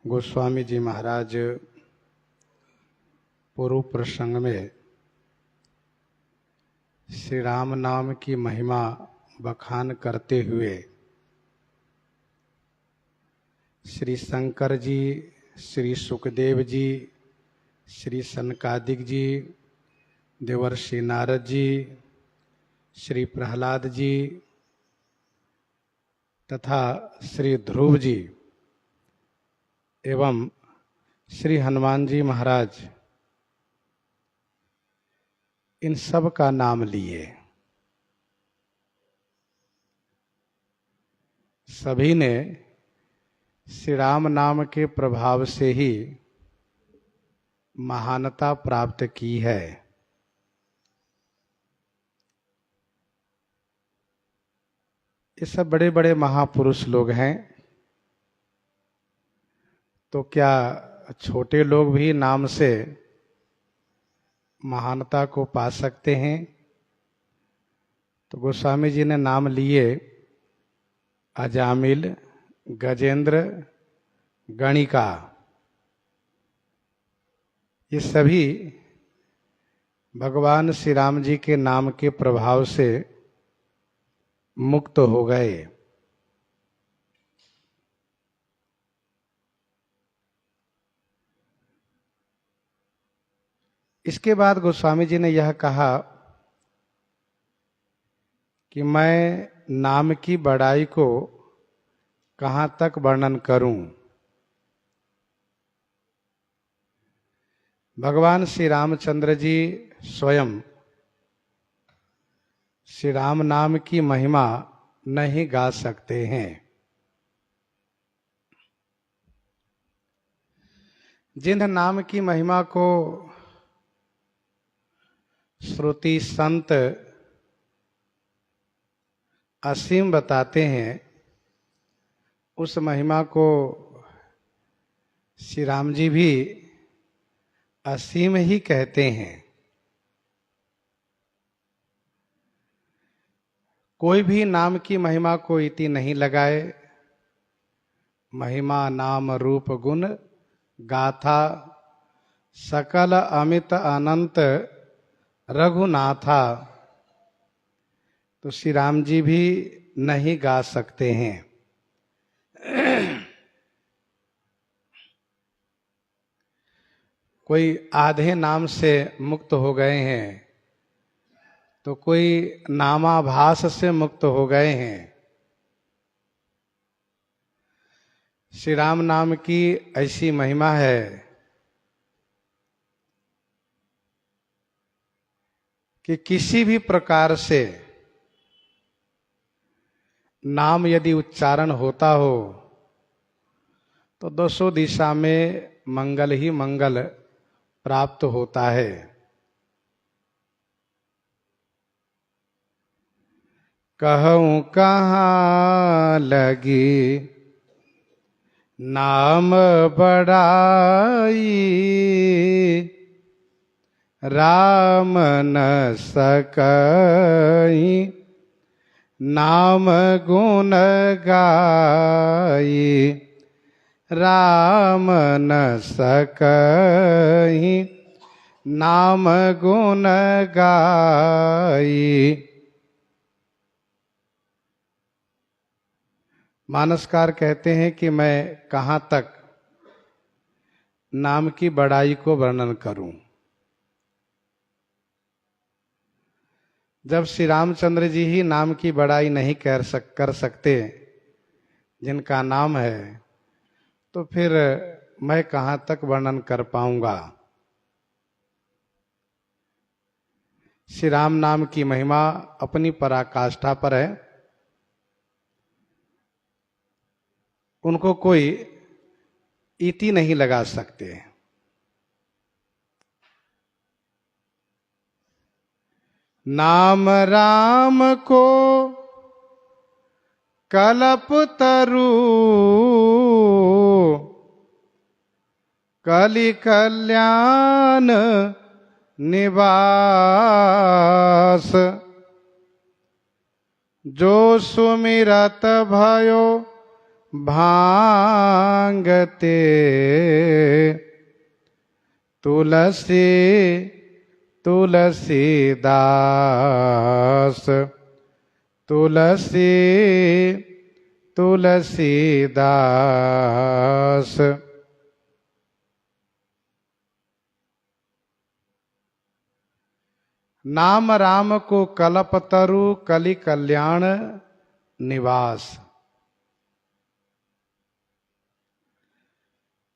गोस्वामी जी महाराज पूर्व प्रसंग में श्री राम नाम की महिमा बखान करते हुए श्री शंकर जी, श्री सुखदेव जी, श्री सनकादिक जी, देवर्षि नारद जी, श्री प्रहलाद जी तथा श्री ध्रुव जी एवं श्री हनुमान जी महाराज इन सब का नाम लिए। सभी ने श्री राम नाम के प्रभाव से ही महानता प्राप्त की है। ये सब बड़े बड़े महापुरुष लोग हैं, तो क्या छोटे लोग भी नाम से महानता को पा सकते हैं? तो गोस्वामी जी ने नाम लिए अजामिल, गजेंद्र, गणिका। ये सभी भगवान श्री राम जी के नाम के प्रभाव से मुक्त हो गए। इसके बाद गोस्वामी जी ने यह कहा कि मैं नाम की बड़ाई को कहाँ तक वर्णन करूं। भगवान श्री रामचंद्र जी स्वयं श्री राम नाम की महिमा नहीं गा सकते हैं। जिन नाम की महिमा को श्रुति संत असीम बताते हैं, उस महिमा को श्री राम जी भी असीम ही कहते हैं। कोई भी नाम की महिमा को इति नहीं लगाए। महिमा नाम रूप गुण गाथा सकल अमित अनंत रघुनाथा, तो श्री राम जी भी नहीं गा सकते हैं। कोई आधे नाम से मुक्त हो गए हैं, तो कोई नामाभास से मुक्त हो गए हैं। श्री राम नाम की ऐसी महिमा है कि किसी भी प्रकार से नाम यदि उच्चारण होता हो तो दसों दिशा में मंगल ही मंगल प्राप्त होता है। कहूँ कहाँ लगी नाम बड़ाई, राम न सकई नाम गुण गाई, राम न सकई नाम गुण गाई। मानसकार कहते हैं कि मैं कहाँ तक नाम की बड़ाई को वर्णन करूं। जब श्री रामचंद्र जी ही नाम की बड़ाई नहीं कर सकते जिनका नाम है, तो फिर मैं कहाँ तक वर्णन कर पाऊंगा। श्री राम नाम की महिमा अपनी पराकाष्ठा पर है। उनको कोई इति नहीं लगा सकते। नाम राम को कल्प तरु, कलि कल्याण निवास, जो सुमिरत भयो भांगते तुलसी तुलसीदास तुलसी तुलसीदास। नाम राम को कल्पतरु कलि कल्याण निवास।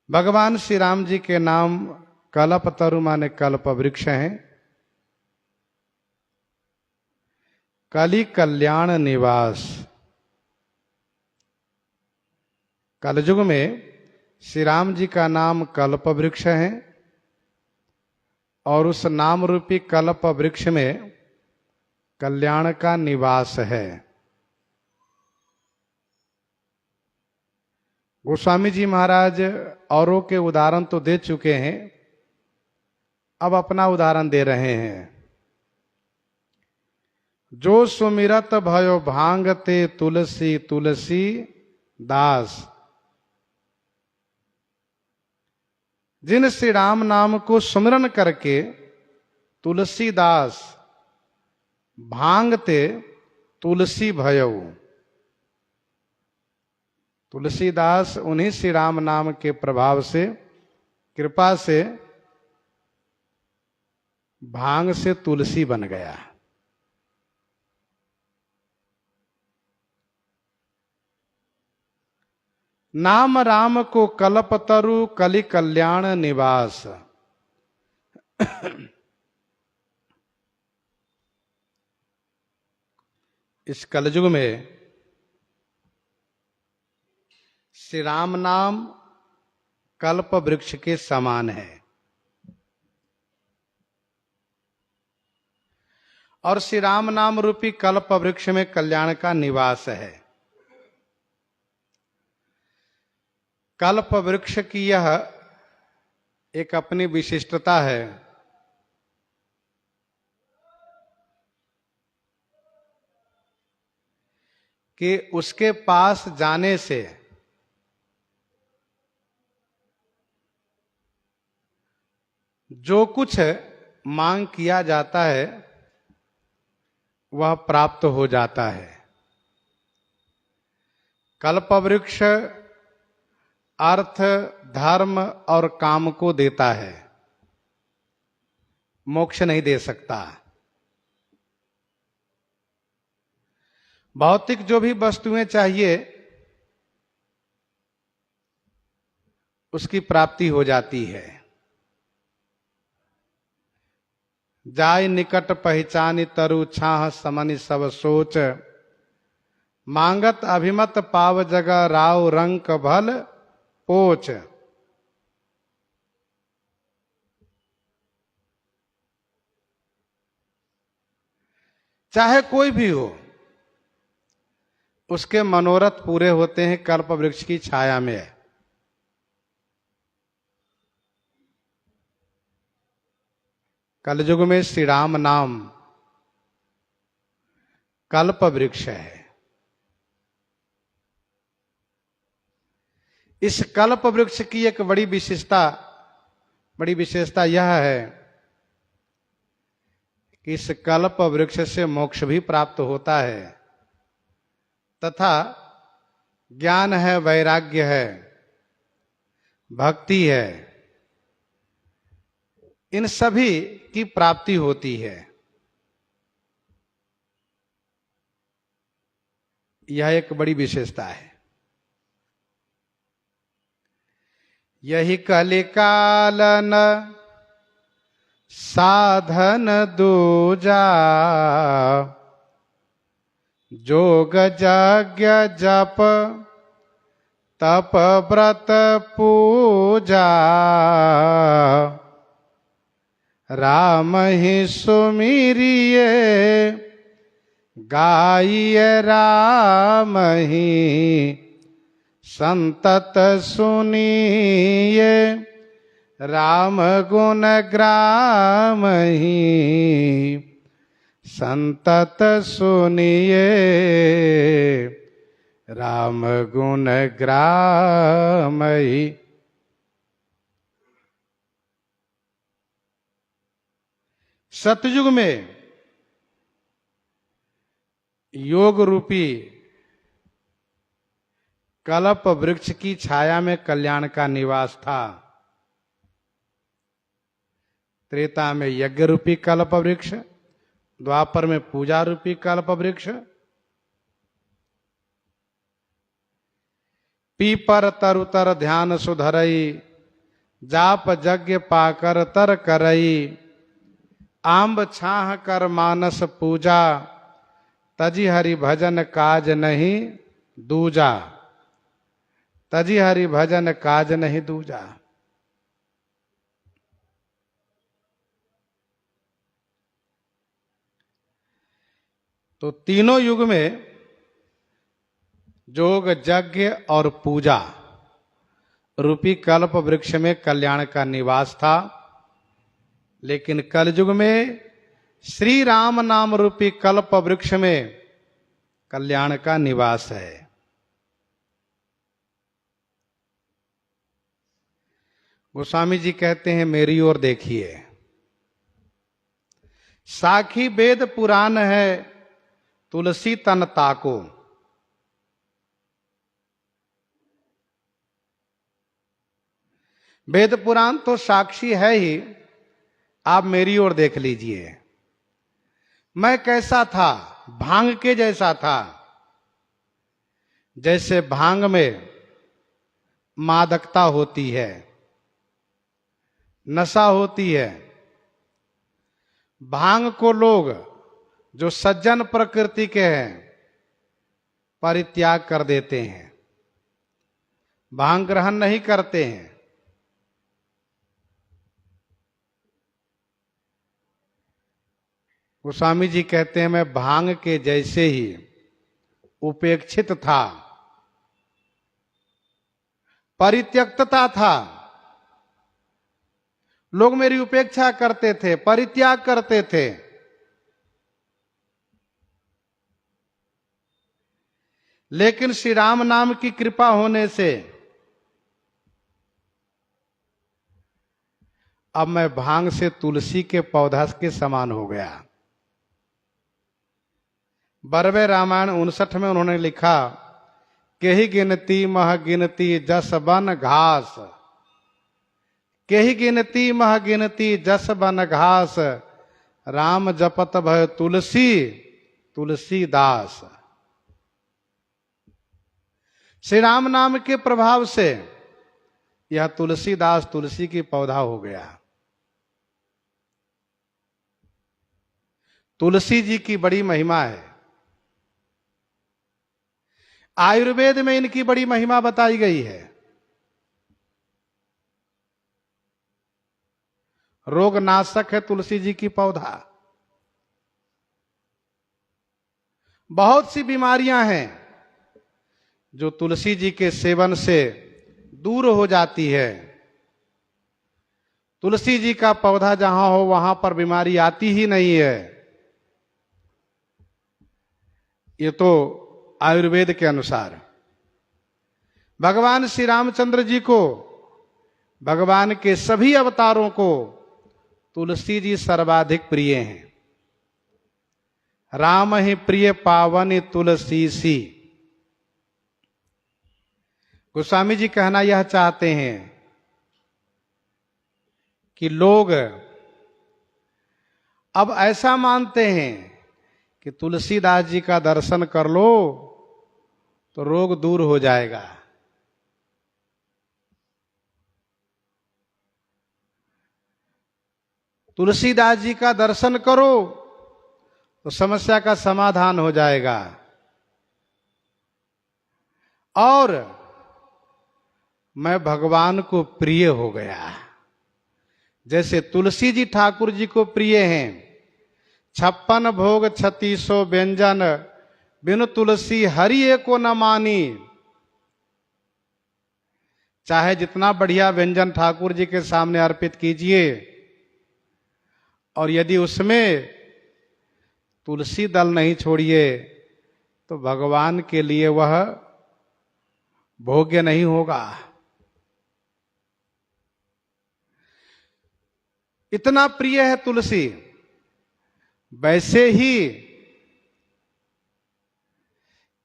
भगवान श्री राम जी के नाम कल्पतरु माने कल्प वृक्ष हैं, कलि कल्याण निवास। कलयुग में श्री राम जी का नाम कल्प वृक्ष है और उस नाम रूपी कल्प वृक्ष में कल्याण का निवास है। गोस्वामी जी महाराज औरों के उदाहरण तो दे चुके हैं, अब अपना उदाहरण दे रहे हैं। जो सुमिरत भयो भांगते तुलसी तुलसी दास। जिन श्री राम नाम को सुमिरन करके तुलसीदास भांगते तुलसी भयो। तुलसीदास उन्हीं श्री राम नाम के प्रभाव से, कृपा से भांग से तुलसी बन गया। नाम राम को कल्पतरु कलि कल्याण निवास। इस कलयुग में श्री राम नाम कल्प वृक्ष के समान है और श्री राम नाम रूपी कल्प वृक्ष में कल्याण का निवास है। कल्प वृक्ष की यह एक अपनी विशिष्टता है कि उसके पास जाने से जो कुछ मांग किया जाता है वह प्राप्त हो जाता है। कल्पवृक्ष अर्थ, धर्म और काम को देता है, मोक्ष नहीं दे सकता। भौतिक जो भी वस्तुएं चाहिए उसकी प्राप्ति हो जाती है। जाय निकट पहचानी तरु छाह समनि सब सोच। मांगत अभिमत पाव जगह राव रंक भल पोच। चाहे कोई भी हो उसके मनोरथ पूरे होते हैं कल्प वृक्ष की छाया में। कलयुग में श्री राम नाम कल्प वृक्ष है। इस कल्प वृक्ष की एक बड़ी विशेषता यह है कि इस कल्प वृक्ष से मोक्ष भी प्राप्त होता है तथा ज्ञान है, वैराग्य है, भक्ति है, इन सभी की प्राप्ति होती है। यह एक बड़ी विशेषता है। यही कलिकालन साधन दूजा। जोग यज्ञ जप तप व्रत पूजा। राम ही सुमिरिये गाइए राम ही संतत सुनिए। राम गुण ग्राम ही संतत सुनिए। राम गुण ग्रामई। सतयुग में योग रूपी कल्प वृक्ष की छाया में कल्याण का निवास था। त्रेता में यज्ञ रूपी कल्प वृक्ष, द्वापर में पूजा रूपी कल्प वृक्ष, पीपर तरुतर ध्यान सुधरई, जाप यज्ञ पाकर तर करई, आंब छाह कर मानस पूजा, तजी हरि भजन काज नहीं दूजा, तजी हरि भजन काज नहीं दूजा। तो तीनों युग में योग यज्ञ और पूजा रूपी कल्प वृक्ष में कल्याण का निवास था, लेकिन कलयुग में श्री राम नाम रूपी कल्प वृक्ष में कल्याण का निवास है। गोस्वामी जी कहते हैं, मेरी ओर देखिए, साखी वेद पुराण है, तुलसी तन ताको। वेद पुराण तो साक्षी है ही, आप मेरी ओर देख लीजिए। मैं कैसा था? भांग के जैसा था। जैसे भांग में मादकता होती है, नशा होती है, भांग को लोग जो सज्जन प्रकृति के हैं परित्याग कर देते हैं, भांग ग्रहण नहीं करते हैं। गोस्वामी जी कहते हैं, मैं भांग के जैसे ही उपेक्षित था, परित्यक्तता था। लोग मेरी उपेक्षा करते थे, परित्याग करते थे। लेकिन श्री राम नाम की कृपा होने से अब मैं भांग से तुलसी के पौधा के समान हो गया। बरवे रामायण 59 में उन्होंने लिखा, केही गिनती मह गिनती जस बन घास, केही गिनती मह गिनती जस बन घास, राम जपत भय तुलसी तुलसीदास। श्री राम नाम के प्रभाव से यह तुलसीदास तुलसी की पौधा हो गया। तुलसी जी की बड़ी महिमा है। आयुर्वेद में इनकी बड़ी महिमा बताई गई है। रोग नाशक है तुलसी जी की पौधा। बहुत सी बीमारियां हैं जो तुलसी जी के सेवन से दूर हो जाती है। तुलसी जी का पौधा जहां हो वहां पर बीमारी आती ही नहीं है। ये तो आयुर्वेद के अनुसार। भगवान श्री रामचंद्र जी को, भगवान के सभी अवतारों को तुलसी जी सर्वाधिक प्रिय हैं। राम ही प्रिय पावन तुलसी सी। गोस्वामी जी कहना यह चाहते हैं कि लोग अब ऐसा मानते हैं कि तुलसीदास जी का दर्शन कर लो तो रोग दूर हो जाएगा। तुलसीदास जी का दर्शन करो तो समस्या का समाधान हो जाएगा। और मैं भगवान को प्रिय हो गया। जैसे तुलसी जी ठाकुर जी को प्रिय हैं। 56 भोग 3600 व्यंजन, बिनु तुलसी हरि एको न मानी। चाहे जितना बढ़िया व्यंजन ठाकुर जी के सामने अर्पित कीजिए, और यदि उसमें तुलसी दल नहीं छोड़िए तो भगवान के लिए वह भोग्य नहीं होगा। इतना प्रिय है तुलसी। वैसे ही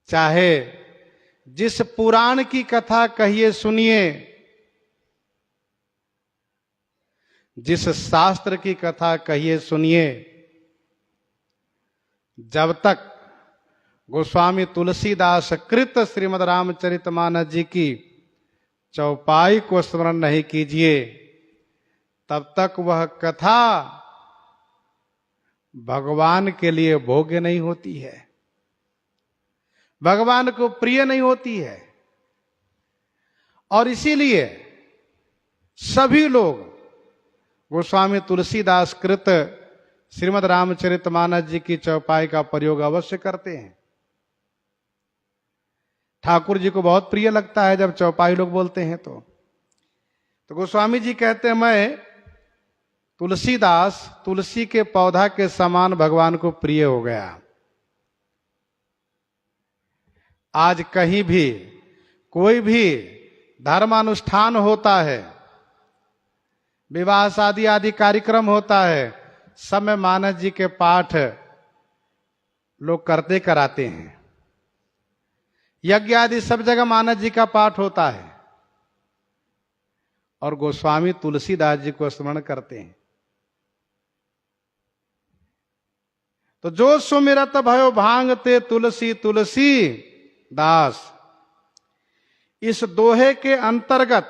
चाहे जिस पुराण की कथा कहिए सुनिए, जिस शास्त्र की कथा कहिए सुनिए, जब तक गोस्वामी तुलसीदास कृत श्रीमद् रामचरितमानस जी की चौपाई को स्मरण नहीं कीजिए, तब तक वह कथा भगवान के लिए भोग्य नहीं होती है, भगवान को प्रिय नहीं होती है। और इसीलिए सभी लोग गोस्वामी तुलसीदास कृत श्रीमद् रामचरितमानस जी की चौपाई का प्रयोग अवश्य करते हैं। ठाकुर जी को बहुत प्रिय लगता है जब चौपाई लोग बोलते हैं तो गोस्वामी जी कहते हैं, मैं तुलसीदास तुलसी के पौधा के समान भगवान को प्रिय हो गया। आज कहीं भी कोई भी धर्मानुष्ठान होता है, विवाह शादी आदि कार्यक्रम होता है, सब में मानस जी के पाठ लोग करते कराते हैं। यज्ञ आदि सब जगह मानस जी का पाठ होता है और गोस्वामी तुलसीदास जी को स्मरण करते हैं। तो जो सुमिरत भयो भांगते तुलसी तुलसी दास, इस दोहे के अंतर्गत,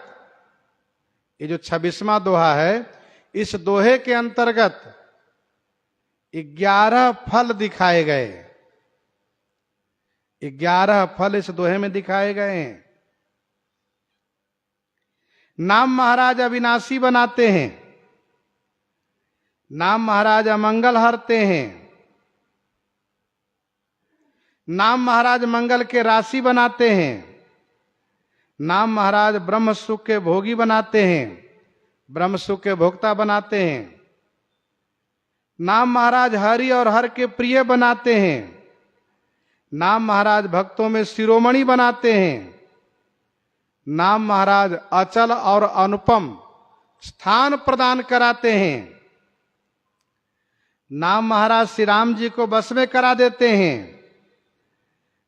ये जो 26वां दोहा है, इस दोहे के अंतर्गत 11 फल दिखाए गए। 11 फल इस दोहे में दिखाए गए हैं। नाम महाराज अविनाशी बनाते हैं, नाम महाराज अमंगल हरते हैं, नाम महाराज मंगल के राशि बनाते हैं, नाम महाराज ब्रह्म सुख के भोगी बनाते हैं, ब्रह्म सुख के भोक्ता बनाते हैं। नाम महाराज हरि और हर के प्रिय बनाते हैं। नाम महाराज भक्तों में शिरोमणि बनाते हैं। नाम महाराज अचल और अनुपम स्थान प्रदान कराते हैं। नाम महाराज श्री राम जी को बस में करा देते हैं।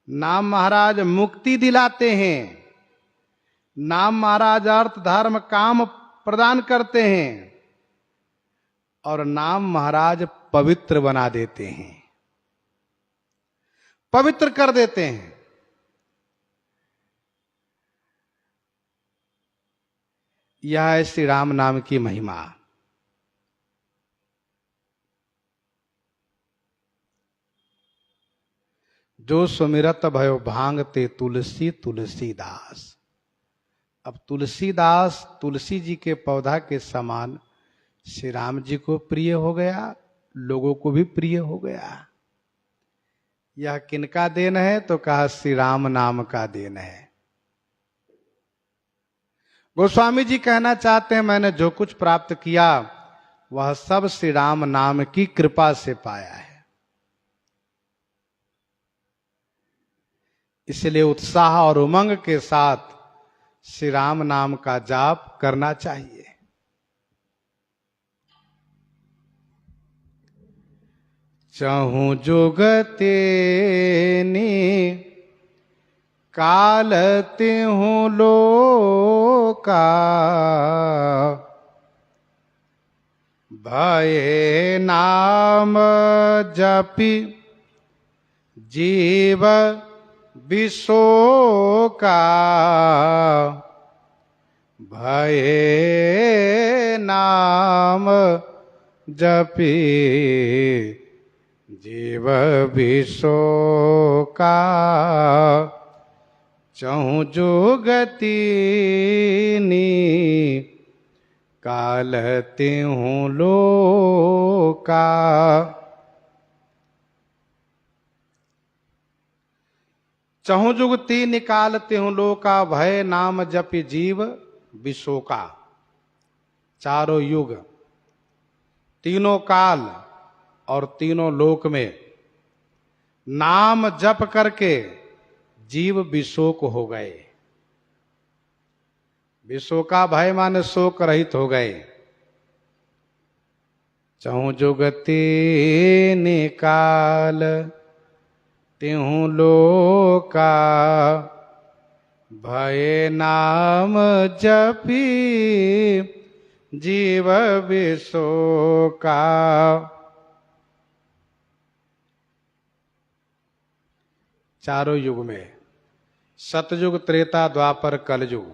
नाम महाराज मुक्ति दिलाते हैं। नाम महाराज अर्थ धर्म काम प्रदान करते हैं और नाम महाराज पवित्र बना देते हैं, पवित्र कर देते हैं। यह है श्री राम नाम की महिमा। जो सुमिरत भयो भांगते तुलसी तुलसीदास। अब तुलसीदास तुलसी जी के पौधा के समान श्री राम जी को प्रिय हो गया, लोगों को भी प्रिय हो गया। यह किनका देन है? तो कहा श्री राम नाम का देन है। गोस्वामी जी कहना चाहते हैं, मैंने जो कुछ प्राप्त किया वह सब श्री राम नाम की कृपा से पाया है। इसलिए उत्साह और उमंग के साथ श्री राम नाम का जाप करना चाहिए। चहु जुगते नी काल तिहु लोका, भये नाम जपि जीव विशोका, भये नाम जपि जीव विशोका, चहु जुगति नी काल तिहु लोका। चहु जुगति निकाल तिहु लोका, भय नाम जपि जीव विशोका। चारों युग, तीनों काल और तीनों लोक में नाम जप करके जीव विशोक हो गए। विशोका भय माने शोक रहित हो गए। चहु जुगति निकाल तिहु लोका, भय नाम जपी जीव विशोका। चारों युग में, सतयुग, त्रेता, द्वापर, कलयुग,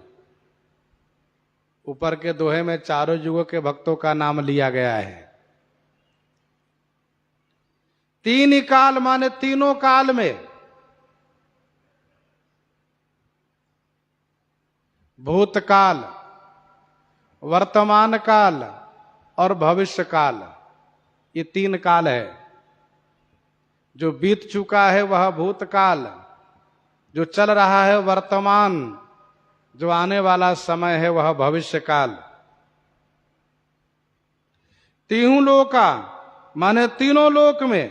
ऊपर के दोहे में चारों युगों के भक्तों का नाम लिया गया है। तीन ही काल माने तीनों काल में, भूतकाल, वर्तमान काल और भविष्य काल, ये तीन काल है। जो बीत चुका है वह भूतकाल, जो चल रहा है वर्तमान, जो आने वाला समय है वह भविष्य काल। तीनों लोका माने तीनों लोक में,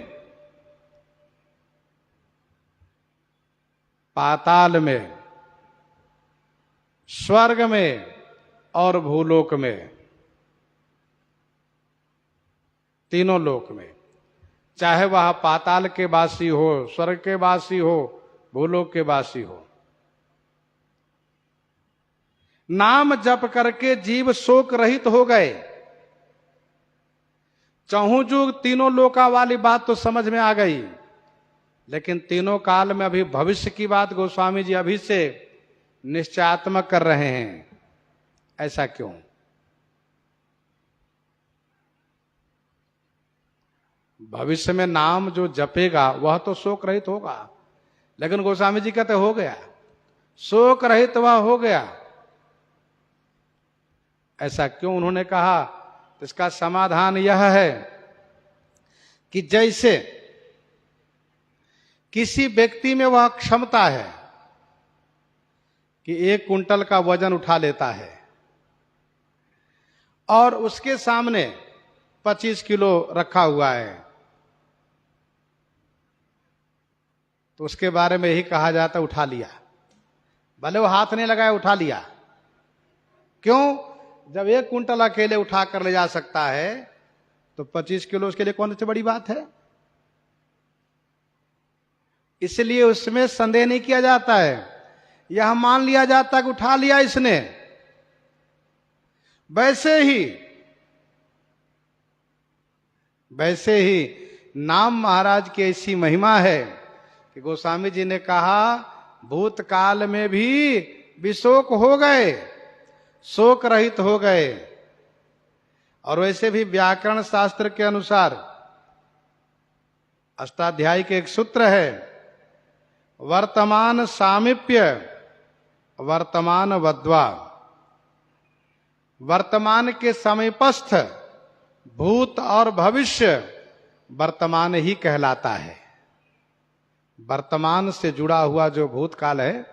पाताल में, स्वर्ग में और भूलोक में, तीनों लोक में, चाहे वह पाताल के वासी हो, स्वर्ग के वासी हो, भूलोक के वासी हो। नाम जप करके जीव शोक रहित हो गए। चहु जुग तीनों लोका वाली बात तो समझ में आ गई, लेकिन तीनों काल में अभी भविष्य की बात गोस्वामी जी अभी से निश्चयात्मक कर रहे हैं। ऐसा क्यों? भविष्य में नाम जो जपेगा वह तो शोक रहित होगा, लेकिन गोस्वामी जी कहते हो गया, शोक रहित वह हो गया। ऐसा क्यों उन्होंने कहा? तो इसका समाधान यह है कि जैसे किसी व्यक्ति में वह क्षमता है कि 1 कुंटल का वजन उठा लेता है और उसके सामने 25 किलो रखा हुआ है, तो उसके बारे में ही कहा जाता उठा लिया। भले वो हाथ नहीं लगाया, उठा लिया। क्यों? जब 1 कुंटल अकेले उठा कर ले जा सकता है तो 25 किलो उसके लिए कौन सी बड़ी बात है? इसलिए उसमें संदेह नहीं किया जाता है, यह मान लिया जाता है कि उठा लिया इसने। वैसे ही नाम महाराज की ऐसी महिमा है कि गोस्वामी जी ने कहा भूतकाल में भी विशोक हो गए, शोक रहित हो गए। और वैसे भी व्याकरण शास्त्र के अनुसार अष्टाध्यायी के एक सूत्र है, वर्तमान सामीप्य वर्तमान वद्वा। वर्तमान के समीपस्थ भूत और भविष्य वर्तमान ही कहलाता है। वर्तमान से जुड़ा हुआ जो भूतकाल है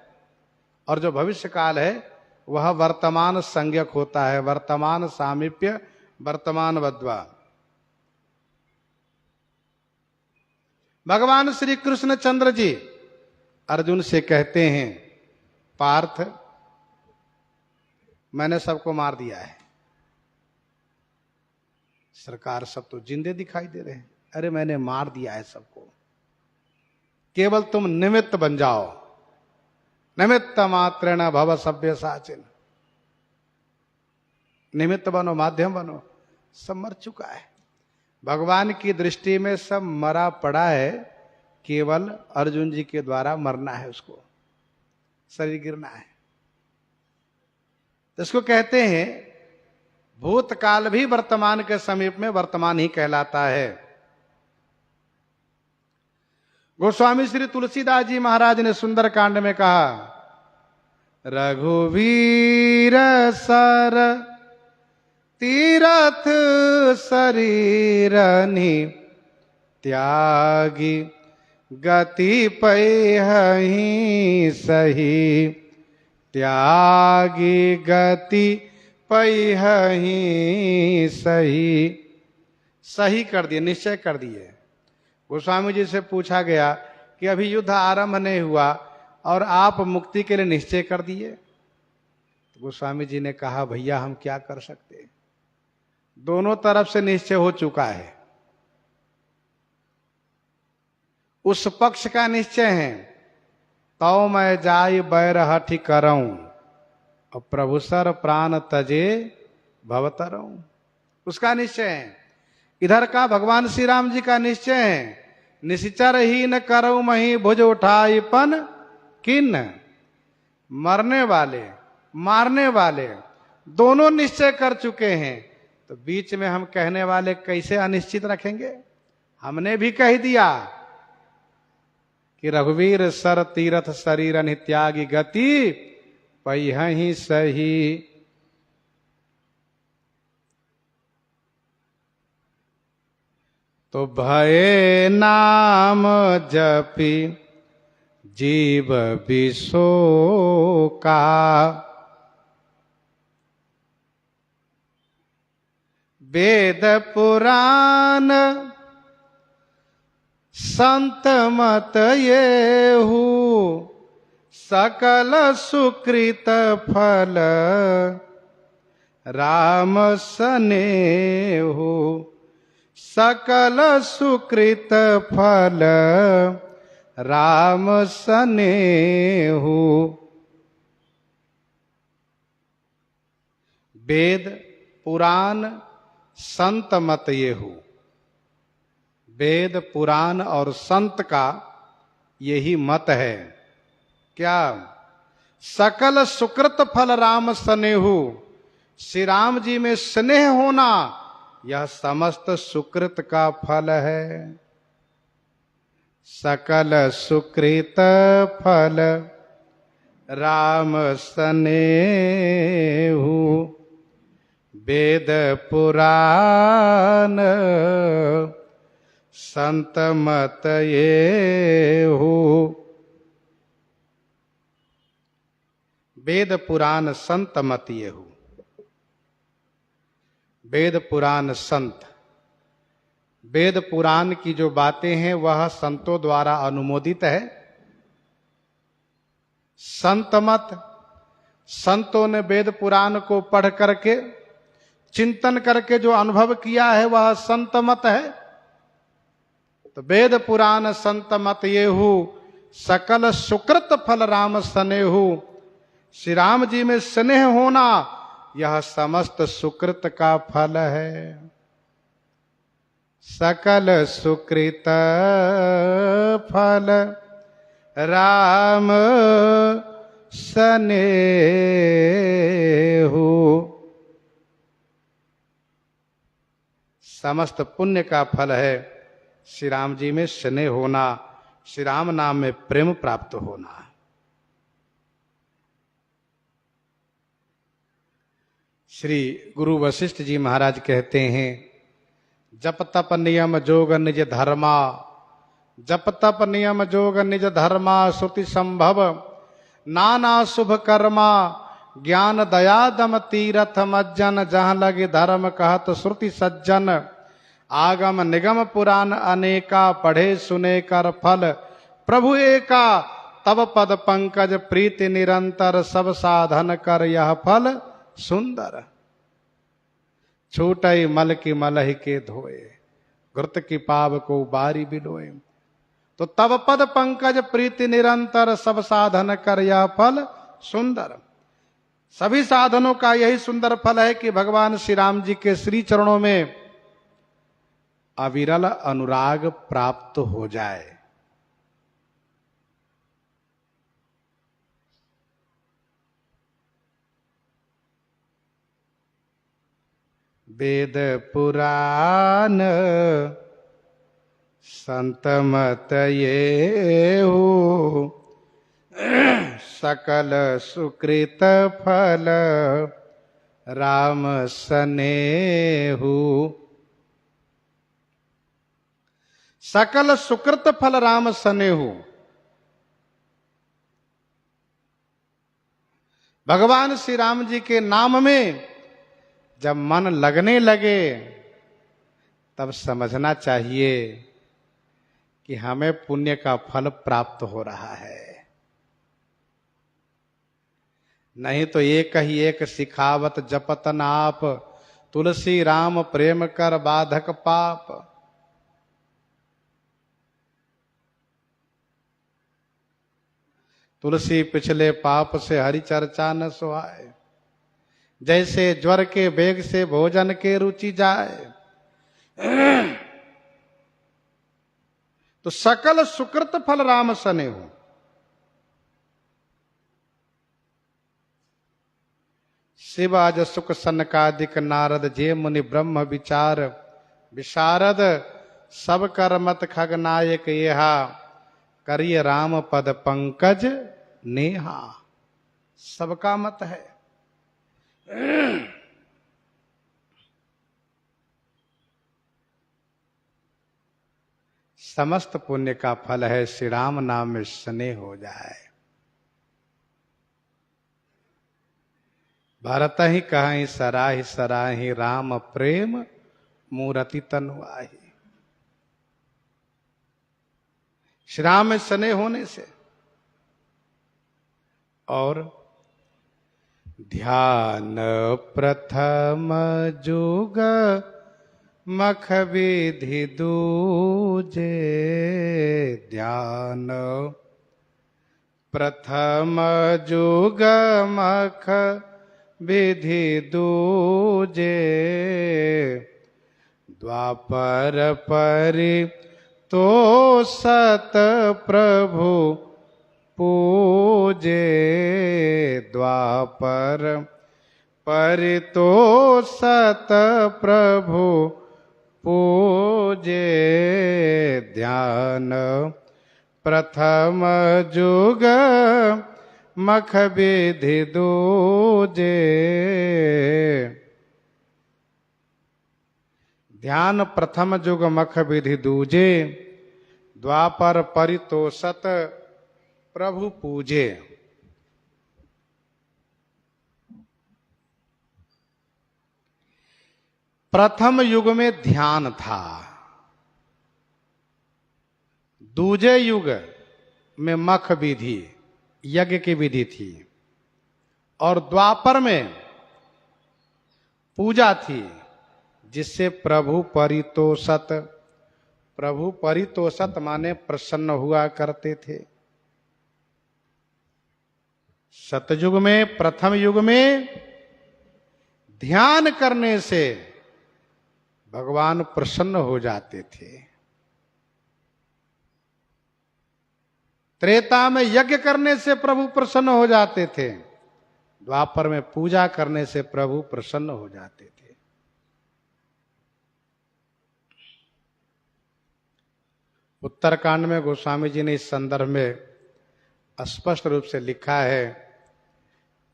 और जो भविष्य काल है वह वर्तमान संज्ञक होता है। वर्तमान सामीप्य वर्तमान वद्वा। भगवान श्री कृष्ण चंद्र जी अर्जुन से कहते हैं, पार्थ मैंने सबको मार दिया है। सरकार सब तो जिंदे दिखाई दे रहे हैं। अरे मैंने मार दिया है सबको, केवल तुम निमित्त बन जाओ। निमित्त मात्रेण भव सभ्य साचिन। निमित्त बनो, माध्यम बनो। सब मर चुका है। भगवान की दृष्टि में सब मरा पड़ा है, केवल अर्जुन जी के द्वारा मरना है, उसको शरीर गिरना है। तो इसको कहते हैं भूतकाल भी वर्तमान के समीप में वर्तमान ही कहलाता है। गोस्वामी श्री तुलसीदास जी महाराज ने सुंदर कांड में कहा, रघुवीर सर तीरथ शरीरनि त्यागी गति पैहि सही। त्यागी गति पैहि सही। सही कर दिए, निश्चय कर दिए। गोस्वामी जी से पूछा गया कि अभी युद्ध आरंभ नहीं हुआ और आप मुक्ति के लिए निश्चय कर दिए। तो गोस्वामी जी ने कहा भैया हम क्या कर सकते, दोनों तरफ से निश्चय हो चुका है। उस पक्ष का निश्चय है तौ मैं जाय बैरहठि करऊं और प्रभु सर प्राण तजे भवतरऊं, उसका निश्चय है। इधर का भगवान श्री राम जी का निश्चय है निश्चर ही न करऊं मही भुज उठाई पन किन, मरने वाले मारने वाले दोनों निश्चय कर चुके हैं, तो बीच में हम कहने वाले कैसे अनिश्चित रखेंगे। हमने भी कह दिया कि रघुवीर सर तीरथ शरीर नित्यागी गति पहिहि सही। तो भये नाम जपी जीव विशोका, वेद पुराण संत मत येहू, सकल सुकृत फल राम सनेहू, सकल सुकृत फल राम सनेहू। वेद पुराण संत मत येहू, वेद पुराण और संत का यही मत है क्या, सकल सुकृत फल राम स्नेहु, श्री राम जी में स्नेह होना यह समस्त सुकृत का फल है। सकल सुकृत फल राम स्नेहु, वेद पुराण संत मत येहू। वेद पुराण संत मत येहू, वेद पुराण संत, वेद पुराण की जो बातें हैं वह संतों द्वारा अनुमोदित है। संत मत, संतों ने वेद पुराण को पढ़ करके चिंतन करके जो अनुभव किया है वह संत मत है। तो वेद पुराण संत मत येहू, सकल सुकृत फल राम स्नेहू, श्री राम जी में स्नेह होना यह समस्त सुकृत का फल है। सकल सुकृत फल राम स्नेहू। समस्त पुण्य का फल है श्री राम जी में स्नेह होना, श्री राम नाम में प्रेम प्राप्त होना। श्री गुरु वशिष्ठ जी महाराज कहते हैं, जप तप नियम जोग निज धर्मा, जप तप नियम जोग निज धर्मा, श्रुति संभव नाना शुभ कर्मा, ज्ञान दया दम तीरथ मज्जन, जहाँ लगे धर्म कहत श्रुति सज्जन, आगम निगम पुराण अनेका, पढ़े सुने कर फल प्रभु एका, तब पद पंकज प्रीति निरंतर, सब साधन कर यह फल सुंदर। छूटई मल की मलहि के धोए, घृत की पाव को बारी बिलोए। तो तब पद पंकज प्रीति निरंतर, सब साधन कर यह फल सुंदर। सभी साधनों का यही सुंदर फल है कि भगवान श्री राम जी के श्री चरणों में अविरल अनुराग प्राप्त हो जाए। वेद पुराण संत मत येहू, सकल सुकृत फल राम स्नेहू। सकल सुकृत फल राम स्नेहू। भगवान श्री राम जी के नाम में जब मन लगने लगे तब समझना चाहिए कि हमें पुण्य का फल प्राप्त हो रहा है। नहीं तो एक ही एक सिखावत जपत नाप, तुलसी राम प्रेम कर बाधक पाप। तुलसी पिछले पाप से हरि चर्चा न सुहाए, जैसे ज्वर के वेग से भोजन के रुचि जाए। तो सकल सुकृत फल राम सने हो। शिवाज सुख सनकादिक नारद, जे मुनि ब्रह्म विचार विशारद। सब कर मत खग नायक येहा, करिय राम पद पंकज नेहा। सबका मत है। समस्त पुण्य का फल है श्री राम नाम में स्नेह हो जाए। भरत ही कहीं सराहि सराहि, राम प्रेम मूरति तनुआहि। श्री राम में स्नेह होने से और ध्यान प्रथम जुग मख विधि दूजे, ध्यान प्रथम जुग मख विधि दूजे। द्वापर परि तो सत प्रभु पूजे, द्वापर परि तो सत प्रभु पूजे। ध्यान प्रथम जुग मख विधि दूजे, ध्यान प्रथम जुग मख विधि दूजे। द्वापर परितोषत प्रभु पूजे। प्रथम युग में ध्यान था, दूजे युग में मख विधि यज्ञ की विधि थी, और द्वापर में पूजा थी, जिससे प्रभु परितोषत, प्रभु परितोषत माने प्रसन्न हुआ करते थे। सतयुग में, प्रथम युग में ध्यान करने से भगवान प्रसन्न हो जाते थे। त्रेता में यज्ञ करने से प्रभु प्रसन्न हो जाते थे। द्वापर में पूजा करने से प्रभु प्रसन्न हो जाते थे। उत्तरकांड में गोस्वामी जी ने इस संदर्भ में स्पष्ट रूप से लिखा है,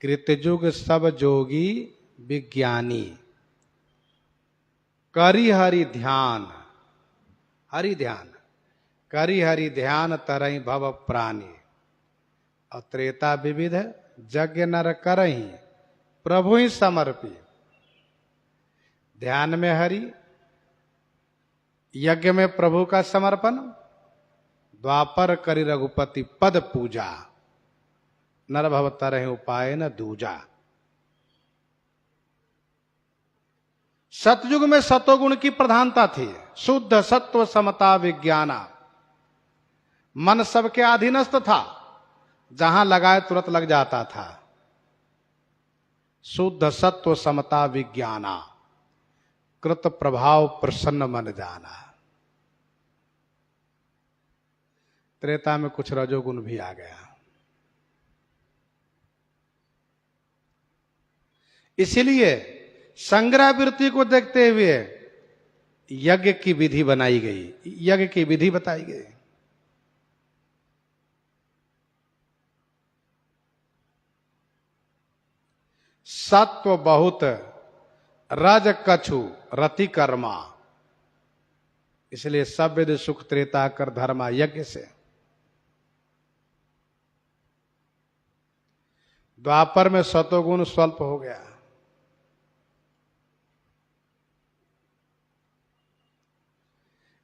कृतयुग सब जोगी विज्ञानी, करी हरि ध्यान, हरि ध्यान, करी हरि ध्यान तरई भव प्राणी। और त्रेता विविध यज्ञ नर करही, प्रभु ही समर्पी। ध्यान में हरि, यज्ञ में प्रभु का समर्पण। द्वापर करी रघुपति पद पूजा, नर भव तरहि उपाय न दूजा। सतयुग में सतोगुण की प्रधानता थी, शुद्ध सत्व समता विज्ञाना। मन सबके अधीनस्थ था, जहां लगाए तुरंत लग जाता था। शुद्ध सत्व समता विज्ञाना, कृत प्रभाव प्रसन्न मन जाना। त्रेता में कुछ रजोगुण भी आ गया, इसलिए संग्रह वृत्ति को देखते हुए यज्ञ की विधि बनाई गई, यज्ञ की विधि बताई गई। सत्व बहुत, रज कछु रति कर्मा, इसलिए सब विद सुख त्रेता कर धर्मा। यज्ञ से द्वापर में सतोगुण स्वल्प हो गया,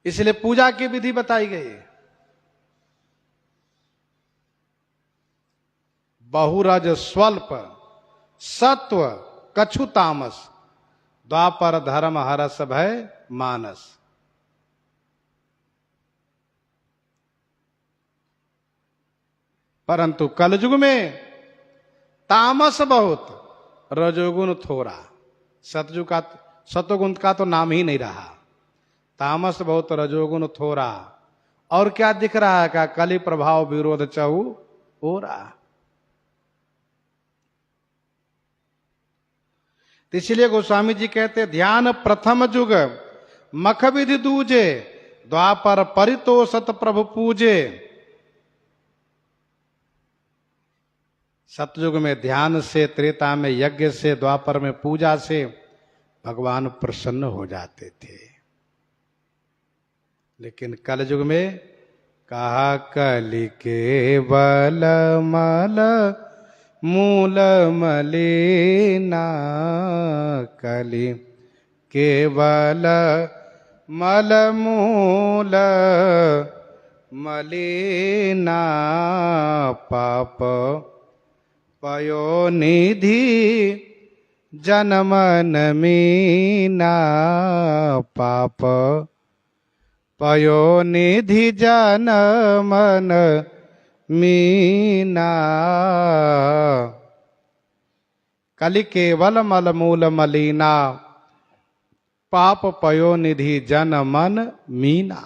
इसलिए पूजा की विधि बताई गई। बहुरज स्वल्प सत्व कछु तामस, द्वापर धर्म हरस भय मानस। परंतु कलयुग में तामस बहुत, रजोगुण थोड़ा। सतोगुण का तो नाम ही नहीं रहा। तामस बहुत, रजोगुण थोड़ा। और क्या दिख रहा है? क्या कली प्रभाव विरोध चहु हो रहा। इसलिए गोस्वामी जी कहते ध्यान प्रथम जुग मख विधि दूजे, द्वापर परितोषत प्रभु पूजे। सतयुग में ध्यान से, त्रेता में यज्ञ से, द्वापर में पूजा से भगवान प्रसन्न हो जाते थे। लेकिन कलयुग में कहा कलि केवल मल मूल मलिना, कलि केवल मल मूल मलिना, पाप पयो निधि जनमन मीना, पाप पयो निधि जनमन मीना। कलि केवल मल मूल मलिना, पाप पयो निधि जन मन मीना।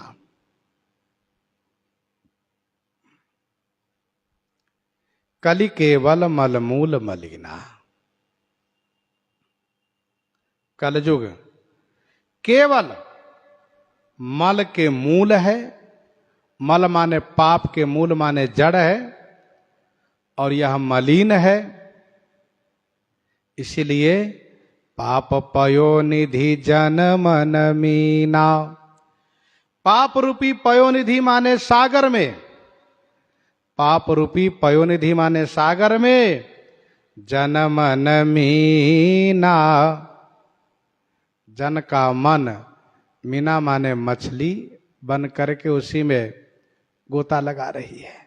कलि केवल मल मूल मलिना। कलयुग केवल मल के मूल है। मल माने पाप के मूल माने जड़ है, और यह मलिन है। इसलिए पाप पयो निधि जन मन मीना। पाप रूपी पयोनिधि माने सागर में, पाप रूपी पयोनिधि माने सागर में जन मन मीना। जन का मन, मीना माने मछली, बन करके उसी में गोता लगा रही है।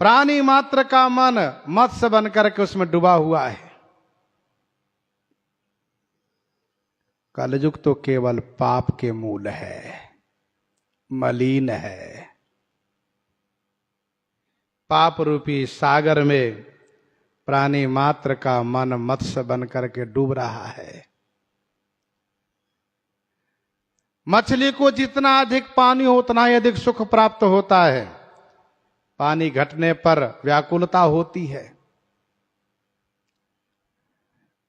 प्राणी मात्र का मन मत्स्य बन करके उसमें डूबा हुआ है। कलयुग तो केवल पाप के मूल है, मलिन है। पाप रूपी सागर में प्राणी मात्र का मन मत्स्य बन करके डूब रहा है। मछली को जितना अधिक पानी हो उतना ही अधिक सुख प्राप्त होता है। पानी घटने पर व्याकुलता होती है।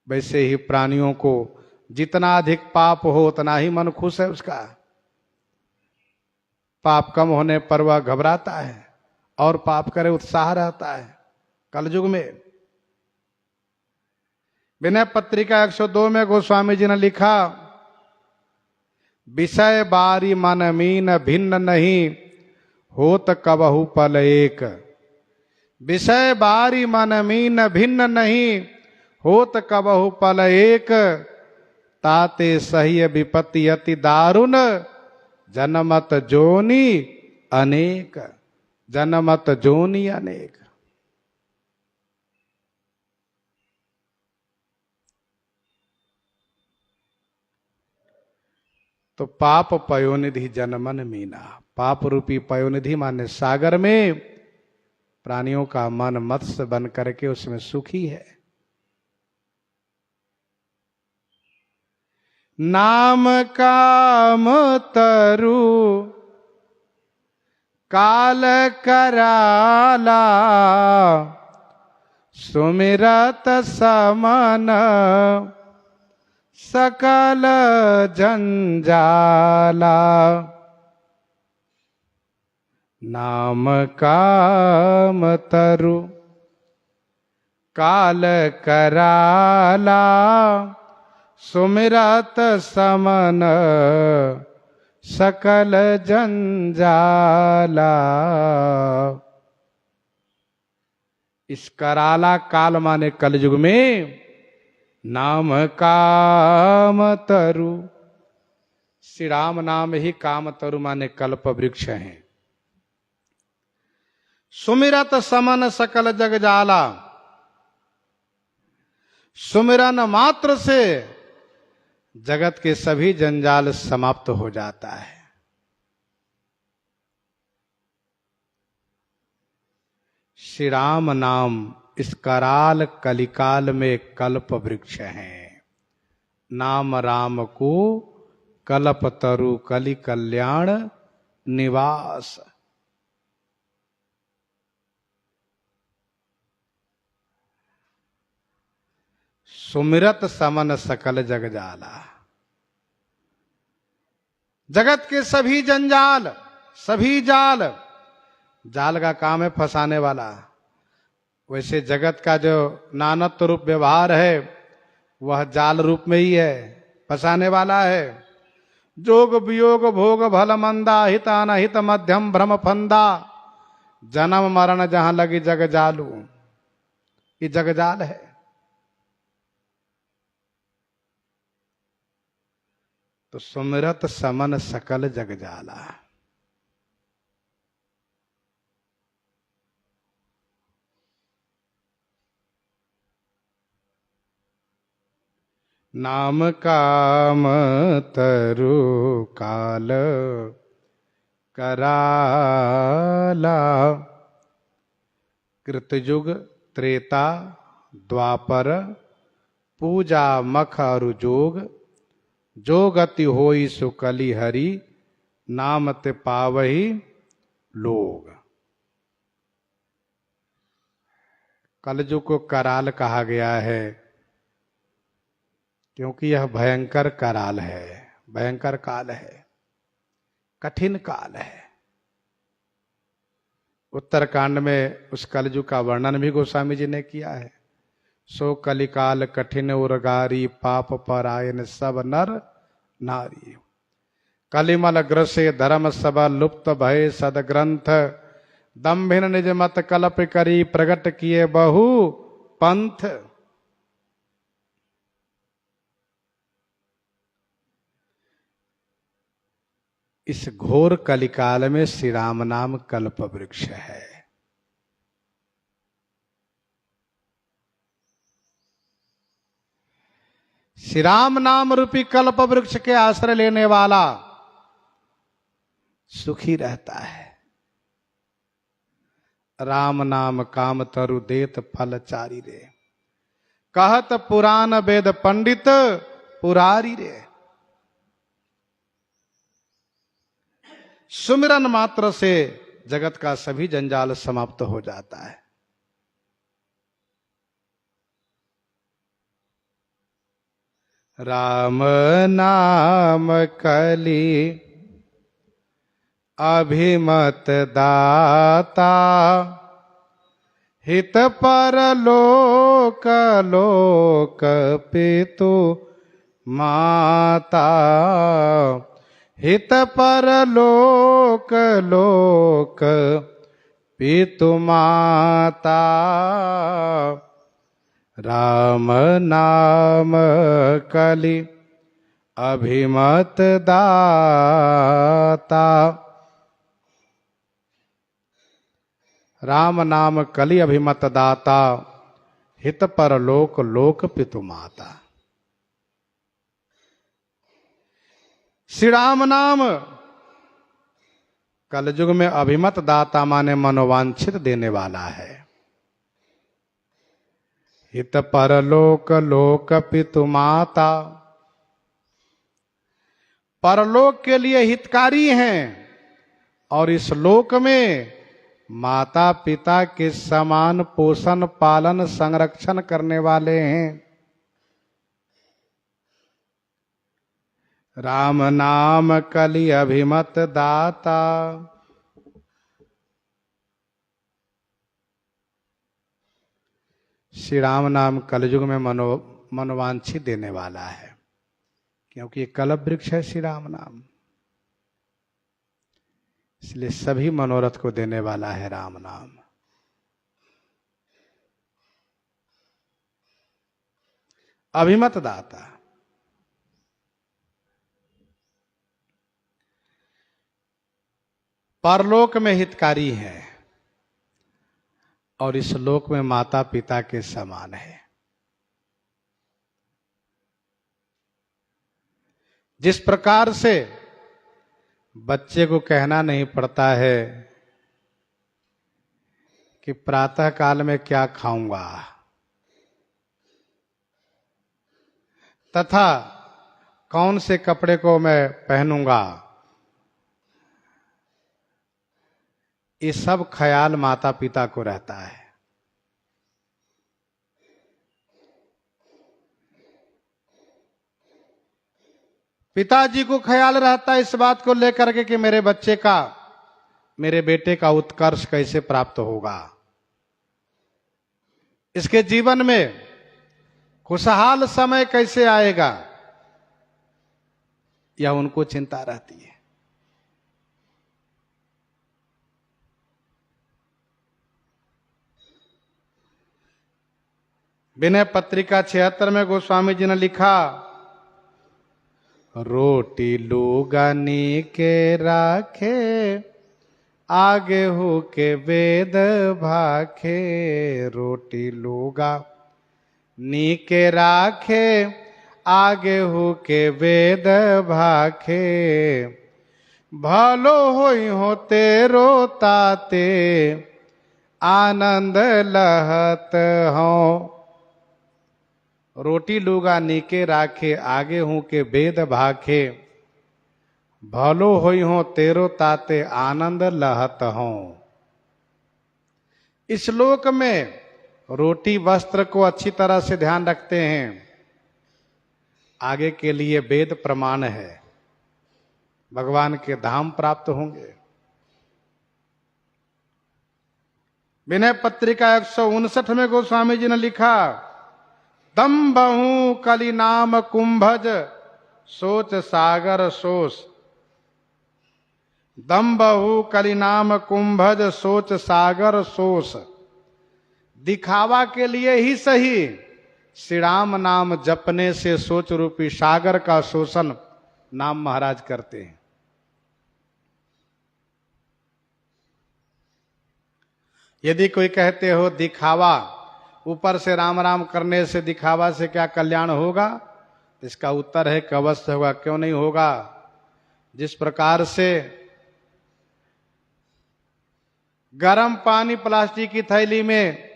वैसे ही प्राणियों को जितना अधिक पाप हो उतना ही मन खुश है उसका। पाप कम होने पर वह घबराता है, और पाप करे उत्साह रहता है। कलयुग में विनय पत्रिका 102 में गोस्वामी जी ने लिखा, विषय बारी मन मीन भिन्न नहीं, होत कबहु पल एक। विषय बारी मन मीन भिन्न नहीं, होत कबहु पल एक। ताते सह्य विपत्ति अति दारुण, जनमत जोनी अनेक। जनमत जोनी अनेक। तो पाप पयोनिधि जनमन मीना। पाप रूपी पयोनिधि माने सागर में प्राणियों का मन मत्स्य बन करके उसमें सुखी है। नाम काम तरु काल कराला, सुमिरत समन सकल जंजाला। नाम काम तरु काल कराला, सुमिरत समन सकल जंजाला। इस कराला काल माने कलयुग में नाम काम तरु। श्री राम नाम ही काम तरु माने कल्प वृक्ष हैं। सुमिरत समन सकल जग जाला। सुमिरन मात्र से जगत के सभी जंजाल समाप्त हो जाता है। श्री राम नाम इस कराल कलिकाल में कल्प वृक्ष है। नाम राम को कल्प तरु कलि कल्याण निवास। सुमिरत समन सकल जग जाला। जगत के सभी जंजाल, सभी जाल, जाल का काम है फंसाने वाला। वैसे जगत का जो नानत्व रूप व्यवहार है वह जाल रूप में ही है, फंसाने वाला है। जोग वियोग भोग भल मंदा, हित अनहित मध्यम भ्रम फंदा। जन्म मरण जहां लगी जग जालू, ये जग जाल है। तो सुमिरत समन सकल जग जाला। नाम काम तरु काल कराला। कृतयुग त्रेता द्वापर पूजा मख अरु जोग। जो गति होई सुकली हरि नाम ते पावही लोग। कलयुग को कराल कहा गया है क्योंकि यह भयंकर कराल है, भयंकर काल है, कठिन काल है। उत्तरकांड में उस कलयुग का वर्णन भी गोस्वामी जी ने किया है। सो कलिकाल कठिन उर्गारी, पाप परायन सब नर नारी। कलिमल ग्रसे धर्म सब लुप्त भय सदग्रंथ। दम्भिन निज मत कल्प करी, प्रगट किए बहु पंथ। इस घोर कलिकाल में श्री राम नाम कल्प वृक्ष है। श्री राम नाम रूपी कल्प वृक्ष के आश्रय लेने वाला सुखी रहता है। राम नाम काम तरु देत फल चारी रे। कहत पुराण वेद पंडित पुरारी रे। सुमिरन मात्र से जगत का सभी जंजाल समाप्त हो जाता है। राम नाम कली अभिमत दाता। हित पर लोक लोक पितु माता। हित पर लोक लोक पितु माता। राम नाम कलि अभिमत दाता। राम नाम कलि अभिमत दाता। हित पर लोक लोक पितु माता। श्री राम नाम कलयुग में अभिमत दाता माने मनोवांछित देने वाला है। हित परलोक लोक पितु माता। परलोक के लिए हितकारी हैं और इस लोक में माता पिता के समान पोषण पालन संरक्षण करने वाले हैं। राम नाम कलि अभिमत दाता। श्री राम नाम कलयुग में मनोवांछित देने वाला है क्योंकि ये कल्प वृक्ष है श्री राम नाम, इसलिए सभी मनोरथ को देने वाला है राम नाम। अभिमत दाता। परलोक में हितकारी है और इस लोक में माता पिता के समान है। जिस प्रकार से बच्चे को कहना नहीं पड़ता है कि प्रातः काल में क्या खाऊंगा, तथा कौन से कपड़े को मैं पहनूंगा, ये सब ख्याल माता पिता को रहता है। पिताजी को ख्याल रहता है इस बात को लेकर के कि मेरे बच्चे का, मेरे बेटे का उत्कर्ष कैसे प्राप्त होगा, इसके जीवन में खुशहाल समय कैसे आएगा, यह उनको चिंता रहती है। विनय पत्रिका 76 में गोस्वामी जी ने लिखा, रोटी लुगानी के राखे, आगे हो के वेद भाखे। रोटी लुगा नी के राखे, आगे हो के वेद भाखे। भलो होई हो तेरो ताते, आनंद लहत हो। रोटी लुगा नीके राखे, आगे हूं के वेद भाखे। भलो होई हो तेरो ताते, आनंद लहत हो। इस श्लोक में रोटी वस्त्र को अच्छी तरह से ध्यान रखते हैं, आगे के लिए वेद प्रमाण है, भगवान के धाम प्राप्त होंगे। विनय पत्रिका 159 में गोस्वामी जी ने लिखा, दम्बहू कली नाम कुंभज, सोच सागर सोस। दम्बहू कली नाम कुंभज, सोच सागर सोस। दिखावा के लिए ही सही, श्री राम नाम जपने से सोच रूपी सागर का शोषण नाम महाराज करते हैं। यदि कोई कहते हो दिखावा, ऊपर से राम राम करने से दिखावा से क्या कल्याण होगा, इसका उत्तर है कि अवश्य होगा। क्यों नहीं होगा? जिस प्रकार से गर्म पानी प्लास्टिक की थैली में,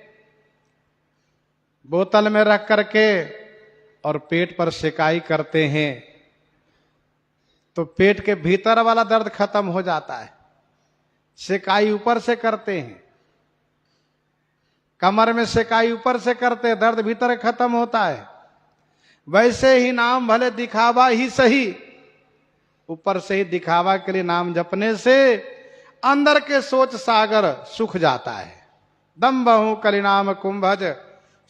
बोतल में रख करके और पेट पर सेकाई करते हैं तो पेट के भीतर वाला दर्द खत्म हो जाता है। सेकाई ऊपर से करते हैं, कमर में सेकाई ऊपर से करते, दर्द भीतर खत्म होता है। वैसे ही नाम भले दिखावा ही सही, ऊपर से ही दिखावा के लिए नाम जपने से अंदर के सोच सागर सूख जाता है। दम बहु कलिनाम कुंभज,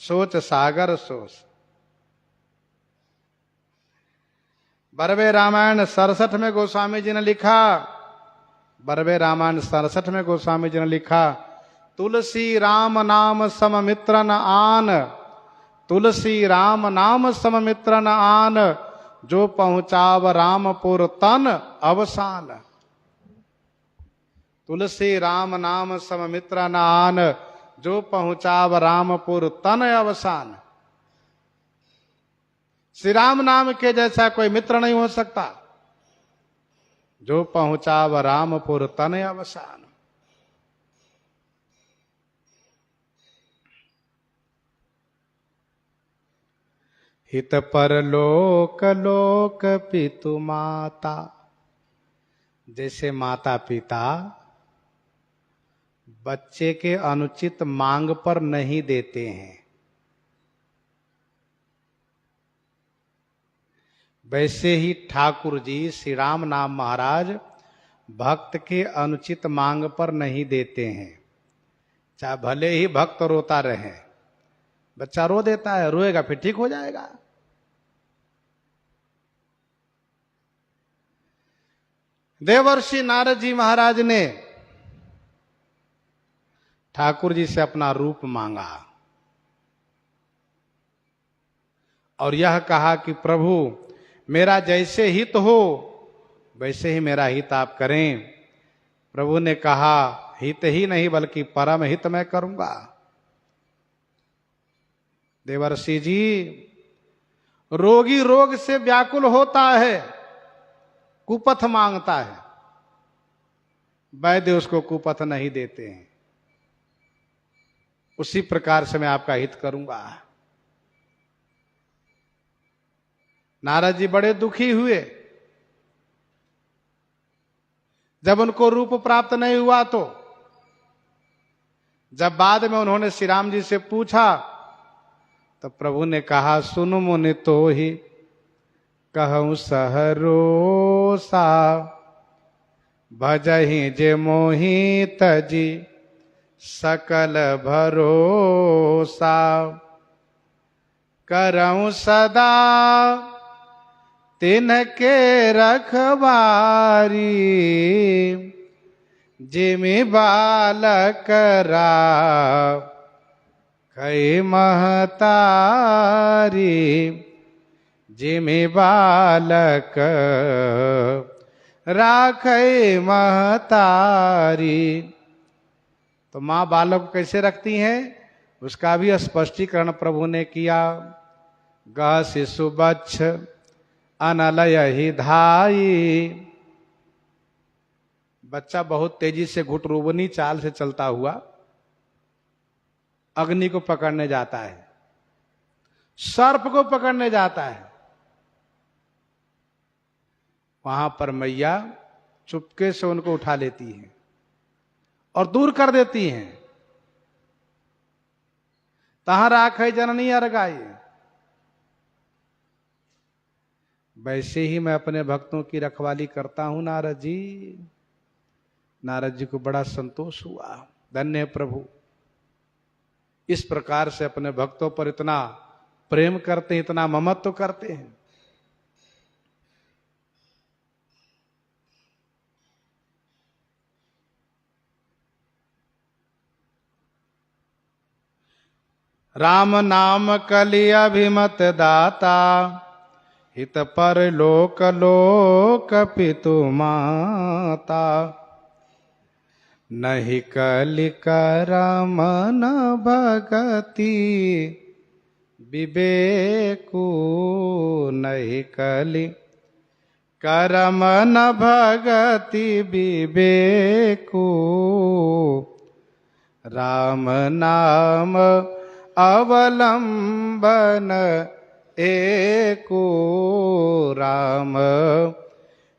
सोच सागर सोच। बरवे रामायण 67 में गोस्वामी जी ने लिखा, बरवे रामायण 67 में गोस्वामी जी ने लिखा, तुलसी राम नाम सम मित्र न आन। तुलसी राम नाम सम मित्र न आन, जो पहुंचाव रामपुर तन अवसान। तुलसी राम नाम सम मित्र न आन, जो पहुंचाव रामपुर तन अवसान। श्री राम नाम के जैसा कोई मित्र नहीं हो सकता, जो पहुंचाव रामपुर तन अवसान। हित पर लोक लोक पितु माता। जैसे माता पिता बच्चे के अनुचित मांग पर नहीं देते हैं, वैसे ही ठाकुर जी श्री राम नाम महाराज भक्त के अनुचित मांग पर नहीं देते हैं। चाहे भले ही भक्त रोता रहे, बच्चा रो देता है, रोएगा फिर ठीक हो जाएगा। देवर्षि नारद जी महाराज ने ठाकुर जी से अपना रूप मांगा और यह कहा कि प्रभु मेरा जैसे हित हो वैसे ही मेरा हित आप करें। प्रभु ने कहा हित ही नहीं बल्कि परम हित मैं करूंगा। देवर्षि जी, रोगी रोग से व्याकुल होता है, कुपथ मांगता है, वैद्य उसको कुपथ नहीं देते हैं। उसी प्रकार से मैं आपका हित करूंगा। नारद जी बड़े दुखी हुए। जब उनको रूप प्राप्त नहीं हुआ तो जब बाद में उन्होंने श्री राम जी से पूछा तो प्रभु ने कहा, सुन मुनि तो ही कहूं सहरोसा, भजहि जे मोहि तजी सकल भरोसा, करऊं सदा तिनके रखवारी, जिमि बालक राखै महतारी, जिमि बालक राखै महतारी। तो माँ बालक को कैसे रखती हैं, उसका भी स्पष्टीकरण प्रभु ने किया। ग शिशु बच्छ अनलय ही धाई, बच्चा बहुत तेजी से घुटरूबनी चाल से चलता हुआ अग्नि को पकड़ने जाता है, सर्प को पकड़ने जाता है। वहां पर मैया चुपके से उनको उठा लेती हैं और दूर कर देती हैं। तहां राखै जननी अरगाई। वैसे ही मैं अपने भक्तों की रखवाली करता हूं नारद जी। नारद जी को बड़ा संतोष हुआ, धन्य है प्रभु, इस प्रकार से अपने भक्तों पर इतना प्रेम करते हैं, इतना ममत्व करते हैं। राम नाम कलि अभिमत दाता, हित पर लोक लोक पितु माता, नहीं कलि करम न भगति विवेकु, नहीं कलि करम न भगति विवेकु, राम नाम अवलंबन एको, राम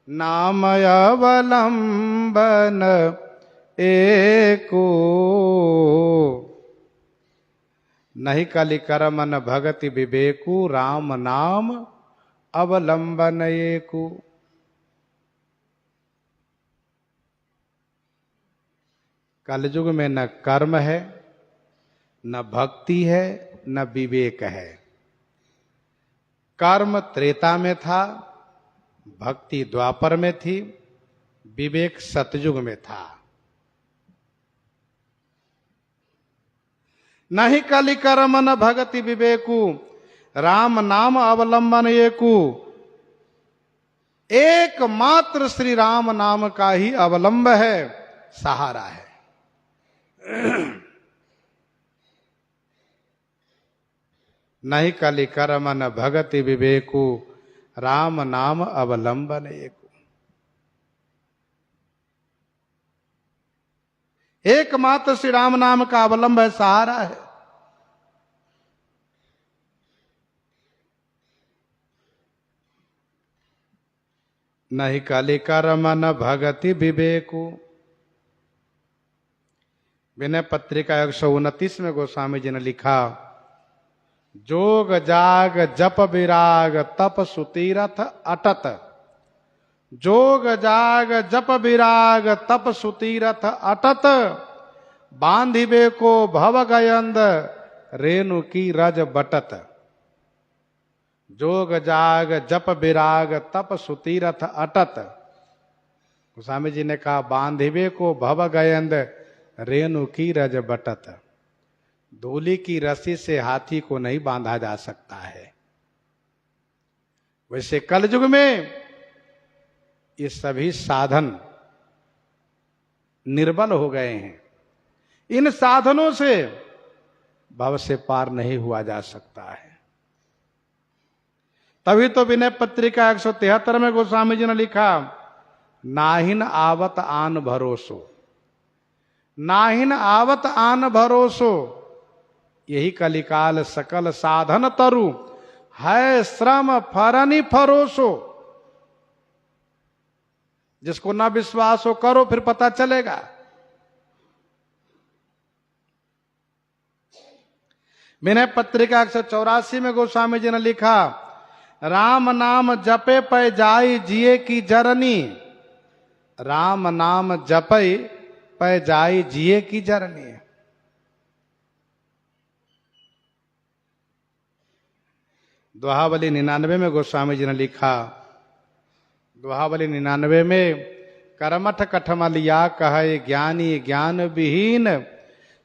नाम अवलंबन एको, नहीं कलि करम न भगति विवेकु, राम नाम अवलंबन एको। कलयुग में न कर्म है, न भक्ति है, न विवेक है। कर्म त्रेता में था, भक्ति द्वापर में थी, विवेक सतयुग में था। नहीं कलि कर्म न भगति विवेकु, राम नाम अवलंबन एकु। एकमात्र श्री राम नाम का ही अवलंब है, सहारा है। नहीं कलि कर्म न भगति विवेकु, राम नाम अवलंबन एकु। एकमात्र श्री राम नाम का अवलंब है, सहारा है। नहीं कलि कर्म न भगति विवेकु। विनय पत्रिका 129 में गोस्वामी जी ने लिखा, जोग जाग जप विराग तप सुतीरथ अटत, जोग जाग जप विराग तप सुतीरथ अटत, बांधिबे को भव गयंद रेणु की रज बटत। जोग जाग जप विराग तप सुतीरथ अटत, गोस्वामी जी ने कहा, बांधिबे को भव गयंद रेणु की रज बटत। धूली की रस्सी से हाथी को नहीं बांधा जा सकता है। वैसे कलयुग में ये सभी साधन निर्बल हो गए हैं। इन साधनों से भव से पार नहीं हुआ जा सकता है। तभी तो विनय पत्रिका 173 में गोस्वामी जी ने लिखा, नाहिन आवत आन भरोसो, नाहिन आवत आन भरोसो, यही कलिकाल सकल साधन तरु, है श्रम फरनी फरोसो। जिसको ना विश्वास हो करो, फिर पता चलेगा। विनय पत्रिका 184 में गोस्वामी जी ने लिखा, राम नाम जपे पै जाई जिए की जरनी, राम नाम जपे पै जाई जिए की जरनी। दोहावली 99 में गोस्वामी जी ने लिखा, दोहावली 99 में, करमठ कठमलिया कहे ज्ञानी ज्ञान विहीन,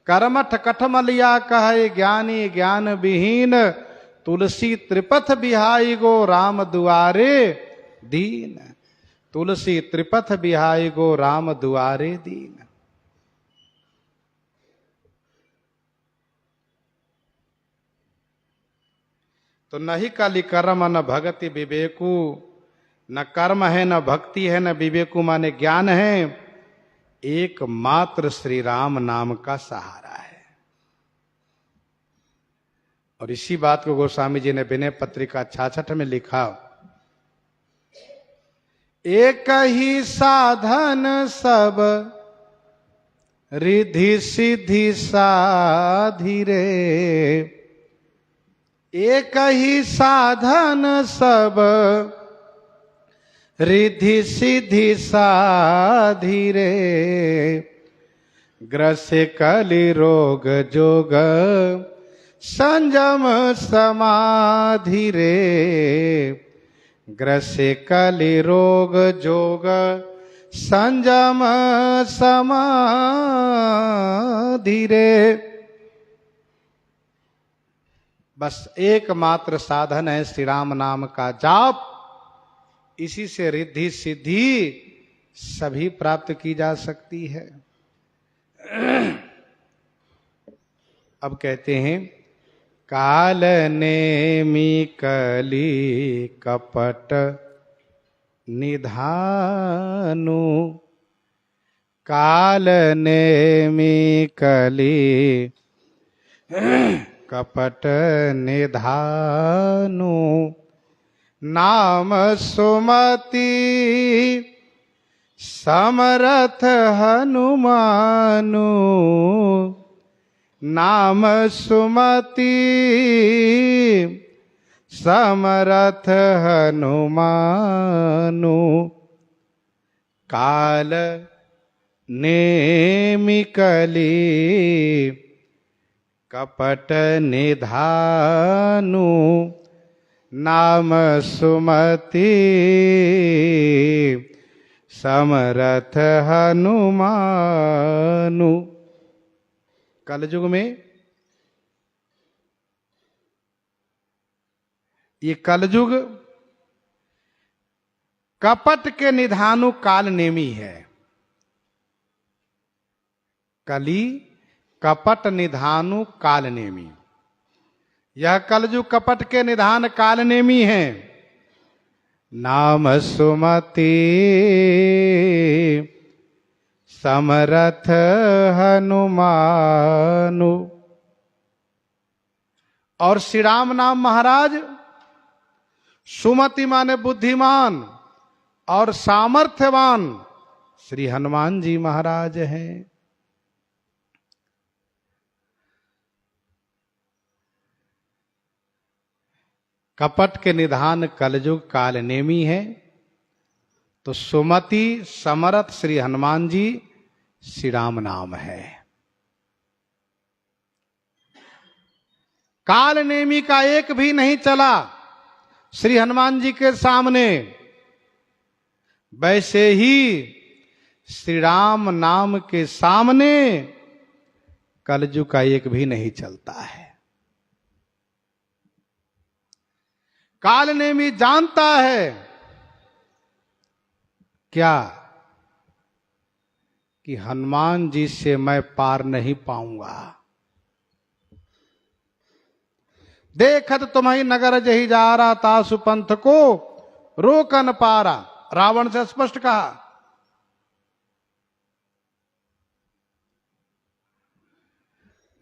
करमठ कठमलिया कहे ज्ञानी ज्ञान विहीन, तुलसी त्रिपथ बिहाई गो राम दुआरे दीन, तुलसी त्रिपथ बिहाई गो राम दुआरे दीन। तो नहीं कली कर्म न भगति विवेकु, न कर्म है न भक्ति है न विवेकु माने ज्ञान है, एकमात्र श्री राम नाम का सहारा है। और इसी बात को गोस्वामी जी ने विनय पत्रिका 66 में लिखा, एक ही साधन सब रिद्धि सिद्धि साधि रे, एक ही साधन सब रिद्धि सिद्धि साधि रे, ग्रसे कलि रोग जोग संयम समाधि रे, ग्रसे कलि रोग जोग संयम समाधि रे। बस एकमात्र साधन है श्री राम नाम का जाप, इसी से रिद्धि सिद्धि सभी प्राप्त की जा सकती है। अब कहते हैं, काल नेमि कली कपट निधानु, काल नेमि कली कपट निधानु, नाम सुमति समरथ हनुमानु, नाम सुमति समरथ हनुमानु, काल नेमि कली कपट निधानु, नाम सुमति समरथ हनुमानु। कलयुग में ये कलयुग कपट के निधानु काल नेमी है। कली कपट निधानु काल नेमी, यह कलयुग कपट के निधान काल नेमी है। नाम सुमति समरथ हनुमानु। और श्री राम नाम महाराज सुमति माने बुद्धिमान और सामर्थ्यवान श्री हनुमान जी महाराज हैं। कपट के निधान कलयुग काल नेमी है, तो सुमति समर्थ श्री हनुमान जी श्री राम नाम है। काल नेमी का एक भी नहीं चला श्री हनुमान जी के सामने, वैसे ही श्री राम नाम के सामने कलयुग का एक भी नहीं चलता है। काल नेमी जानता है क्या कि हनुमान जी से मैं पार नहीं पाऊंगा। देखत तुम्हारी नगर जही जा रहा तासु पंथ को रोकन पारा। रावण से स्पष्ट कहा।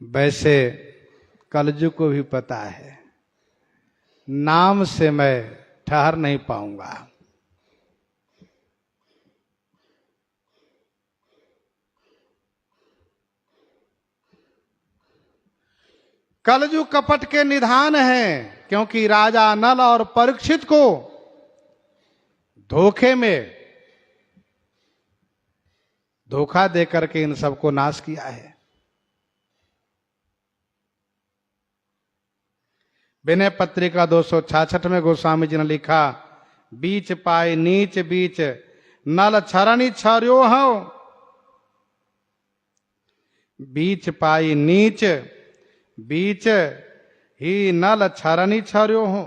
वैसे कलयुग को भी पता है नाम से मैं ठहर नहीं पाऊंगा। कलयुग कपट के निधान है, क्योंकि राजा नल और परीक्षित को धोखे में धोखा देकर के इन सबको नाश किया है। विनय पत्रिका 266 में गोस्वामी जी ने लिखा, बीच पाए नीच बीच नल छरणी छर्यो हो। बीच पाई नीच बीच ही नल छरणी छर्यो हो।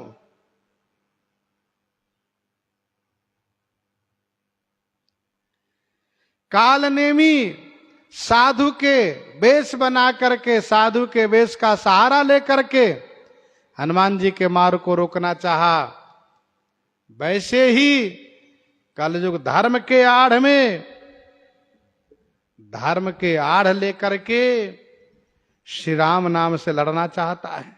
काल नेमी साधु के वेश बना करके, साधु के वेश का सहारा लेकर के हनुमान जी के मार्ग को रोकना चाहा। वैसे ही कलयुग धर्म के आड़ लेकर के श्री राम नाम से लड़ना चाहता है।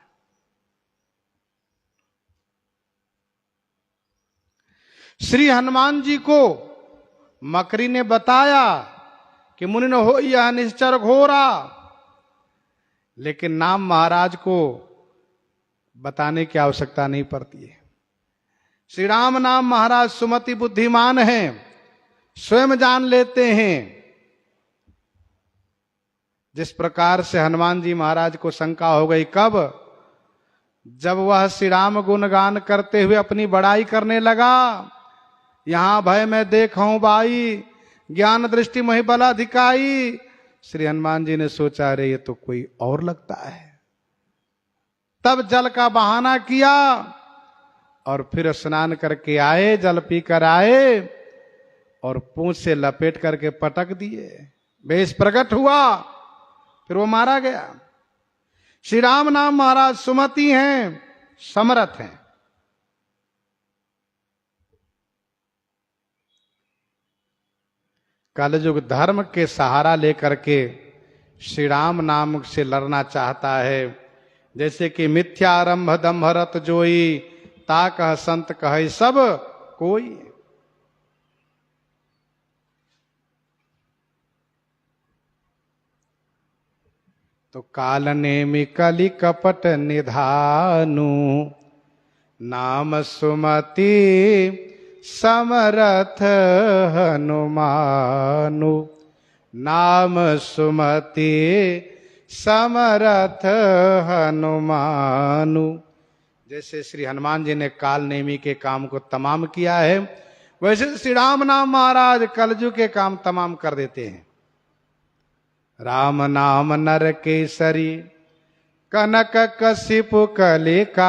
श्री हनुमान जी को मकरी ने बताया कि मुनि न हो यह निश्चर घोरा, लेकिन नाम महाराज को बताने की आवश्यकता नहीं पड़ती है। श्री राम नाम महाराज सुमति बुद्धिमान हैं, स्वयं जान लेते हैं। जिस प्रकार से हनुमान जी महाराज को शंका हो गई, कब? जब वह श्री राम गुणगान करते हुए अपनी बड़ाई करने लगा। यहां भय मैं देखूं बाई, ज्ञान दृष्टि मही बला दिखाई। श्री हनुमान जी ने सोचा, अरे ये तो कोई और लगता है। तब जल का बहाना किया और फिर स्नान करके आए, जल पी कर आए और पूंछ से लपेट करके पटक दिए। वेश प्रकट हुआ, फिर वो मारा गया। श्री राम नाम महाराज सुमति हैं, समर्थ हैं। कलयुग धर्म के सहारा लेकर के श्री राम नाम से लड़ना चाहता है। जैसे कि मिथ्यारंभ दंभ रत जोई, ता कह संत कहे सब कोई। तो काल नेमि कलि कपट निधानु, नाम सुमति समरथ हनुमानु। नाम सुमति समरथ हनुमानु। जैसे श्री हनुमान जी ने काल नेमी के काम को तमाम किया है, वैसे श्री राम नाम महाराज कलयुग के काम तमाम कर देते हैं। राम नाम नर केसरी, कनक कशिपु कलिकाल।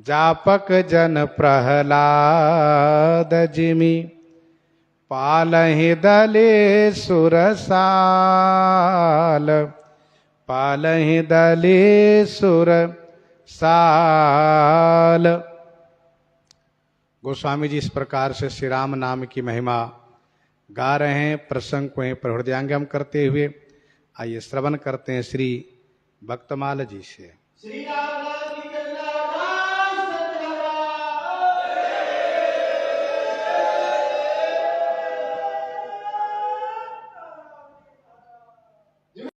जापक जन प्रहलाद जिमि, पालहि दले सुरसाल। पालहि दले सुरसाल। गोस्वामी जी इस प्रकार से श्री राम नाम की महिमा गा रहे हैं। प्रसंग को पर हृदयांगम करते हुए आइए श्रवण करते हैं श्री भक्तमाल जी से। श्री राम